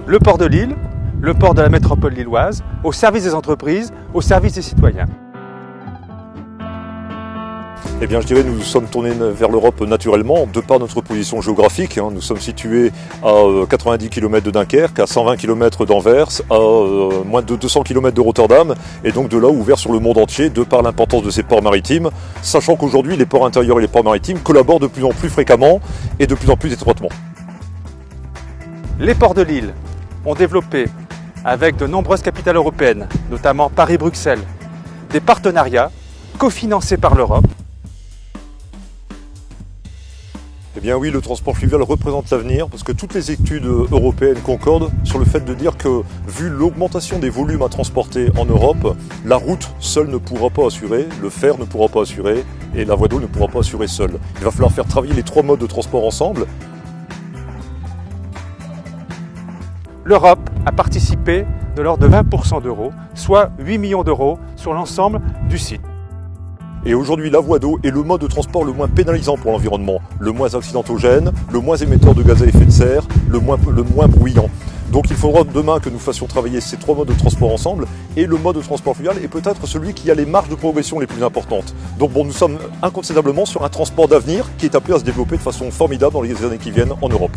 le port de Lille, le port de la métropole lilloise, au service des entreprises, au service des citoyens. Eh bien, je dirais nous sommes tournés vers l'Europe naturellement, de par notre position géographique. Nous sommes situés à 90 km de Dunkerque, à 120 km d'Anvers, à moins de 200 km de Rotterdam, et donc de là ouvert sur le monde entier, de par l'importance de ces ports maritimes, sachant qu'aujourd'hui les ports intérieurs et les ports maritimes collaborent de plus en plus fréquemment et de plus en plus étroitement. Les ports de Lille ont développé, avec de nombreuses capitales européennes, notamment Paris-Bruxelles, des partenariats cofinancés par l'Europe. Eh bien oui, le transport fluvial représente l'avenir parce que toutes les études européennes concordent sur le fait de dire que, vu l'augmentation des volumes à transporter en Europe, la route seule ne pourra pas assurer, le fer ne pourra pas assurer et la voie d'eau ne pourra pas assurer seule. Il va falloir faire travailler les trois modes de transport ensemble. L'Europe a participé de l'ordre de 20% d'euros, soit 8 millions d'euros sur l'ensemble du site. Et aujourd'hui, la voie d'eau est le mode de transport le moins pénalisant pour l'environnement, le moins accidentogène, le moins émetteur de gaz à effet de serre, le moins bruyant. Donc il faudra demain que nous fassions travailler ces trois modes de transport ensemble, et le mode de transport fluvial est peut-être celui qui a les marges de progression les plus importantes. Donc bon, nous sommes incontestablement sur un transport d'avenir qui est appelé à se développer de façon formidable dans les années qui viennent en Europe.